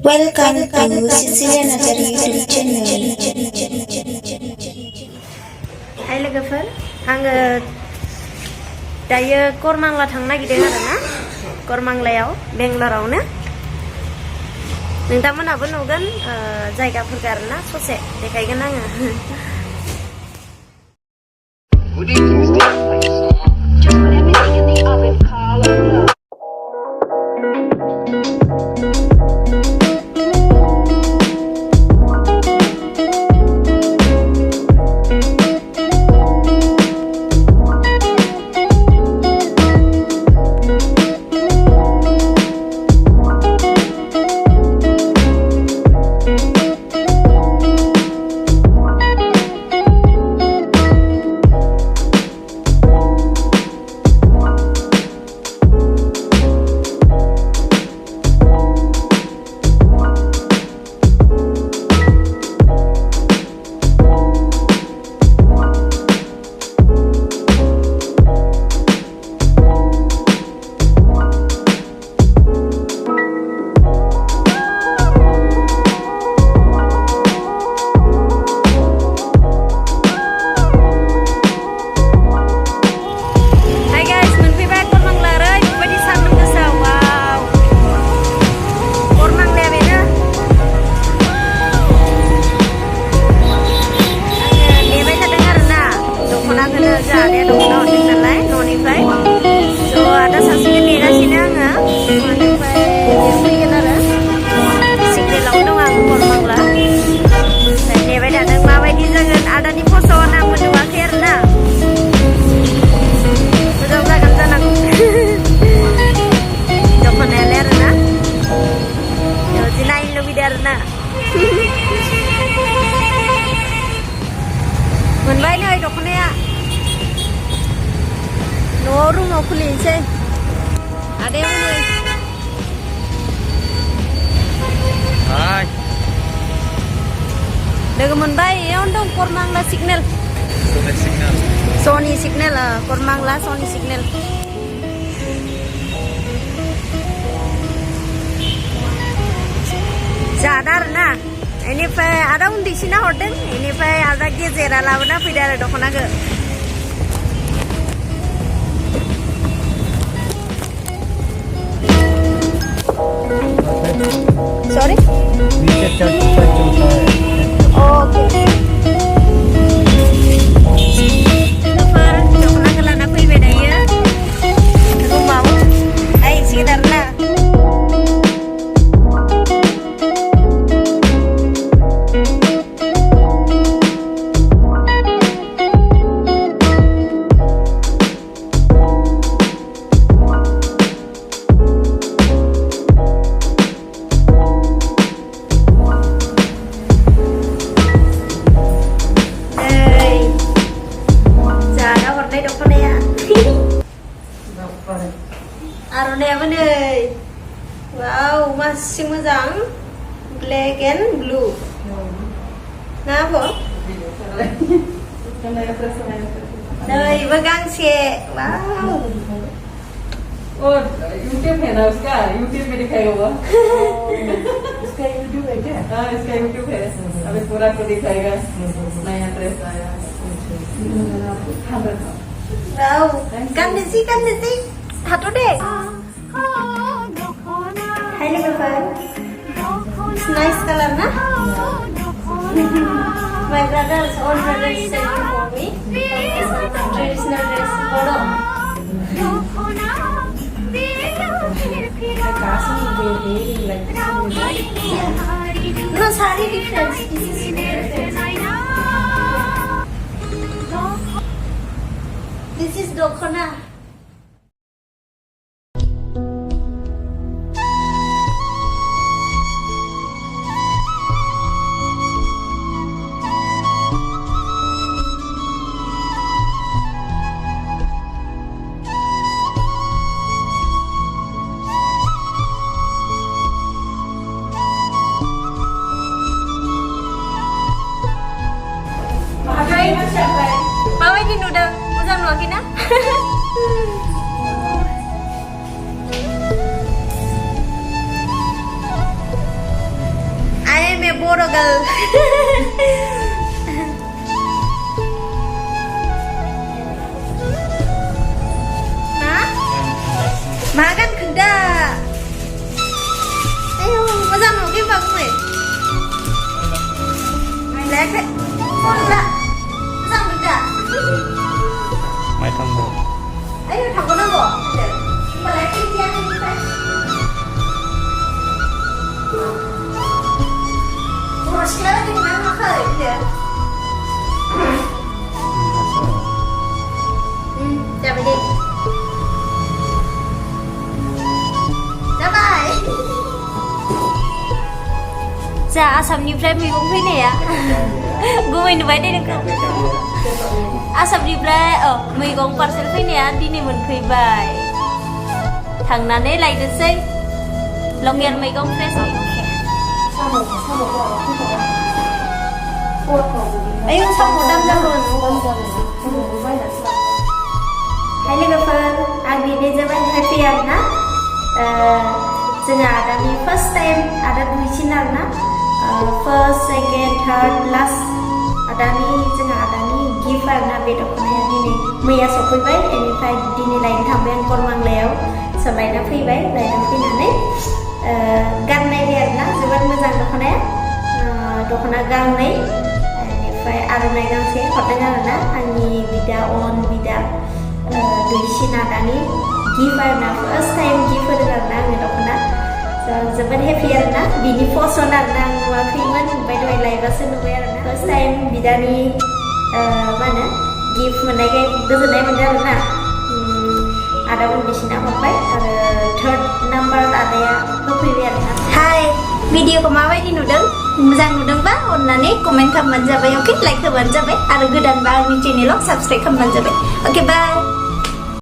Welcome to Sicilian Nazari YouTube channel. Hai लोगोफोर आङो दायो करमांला थांनो नागिरदों आरोना करमांलायाव बेंगलरावनो नोंथांमोनहाबो नुगोन जायगाफोरखौ आरोना ससे देखायगोन आङो Just put everything in the oven, Carlo. मोनबाय नै दख'नाया न'आव रुमाव खुलिनोसै आदायाव नै लोगो मोनबाय इयावनो दं करमांला सिगनेल सनि सिगनेल करमांला सनि सिगनेल जादा आरोना इनिफ्राय आदा उन्दैसिना हरदों इनिफ्राय आदा गेजेरा लाबोना फैदों आरो दख'नाखौ सॉरी ओके दख'नाखौ लाना फैबाय दायो रुमाव आइसिगोन आरोना आर'नायाबो नै वाव मासि मोजां ब्लेक एन्ड ब्लु ना आब' नैबो गांसे वाव यूट्यूब है ना उसका यूट्यूब में दिखाएगा वो उसका यूट्यूब है क्या हाँ इसका यूट्यूब है अभी पूरा को दिखाएगा नया ड्रेस आया वाव गाननोसै हाथ' दे हाय लोगोफोर नाइस कालार ना माय brothers order selling for me traditional dress बड़ो no sari difference this is different this is dokhana माबायदि नुदों मोजां नुवाखैना बर' गार्ल मा गानखो दा आयौ मोजां नुवाखै होनबा गुमै लायाखै दा मोजां नुदों Mai Tambo. ayo थांबावनांगौ होनबालाय फैदिया नोंनिफ्राय बर' सिख्ला बायदि नुना नुवाखै होनदो जाबाय दे जाबाय जा आसामनिफ्राय मैगं फैनाया गुमै नुबाय दे नोंखौ आसामनिफ्राय मैगं पार्सेल फैनाया दिनै मोनफैबाय थांनानै लायनोसै लंगियान मैगं फ्रेस आयौ साम' दाम जागोन हाय लोगोफोर आं दिनै जोबोद हेपि आरोना जोंहा आदानि फार्स्ट टाइम आदा दुइसिन आरोना फार्स्ट सेकेन्ड थार्ड लास्ट आदानि जोंहा आदानि गिफ्ट आरोना बे दख'नाया दिनै मैया सफैबाय बेनिफ्राय दिनै लायनो थांबाय आं करमांलायाव स' लायना फैबाय लायना फैनानै गाननायबाय आरोना जोबोद मोजां दख'नाया दख'ना गांनै बेनिफ्राय आर'नाइ गांसे हरदों आरोना आंनि बिदा अन बिदा दुइसिन आदानि गिफ्ट आरोना फार्स्ट टाइम गिफ्ट होदों आरोना आंनि दख'ना जोबोद हेपि आरोना बिनि पसन आरोना आं नुवाखैमोन ओमफ्राय दहाय लायबासो नुबाय आरोना फार्स्ट टाइम बिदानि मा होनो गिफ्ट मोननायखाय गोजोननाय मोनदों आरोना आदा उन्दैसिना हरबाय आरो थार्ड नाम्बार आदाया होफैबाय आरोना हाय भिडिअखौ माबायदि नुदों मोजां नुदोंबा अननानै कमेन्ट खालामबानो जाबाय अके लाइक होबानो जाबाय आरो गोदानबा आंनि चेनेलाव साबस्क्राइब खालामबानो जाबाय अके बाय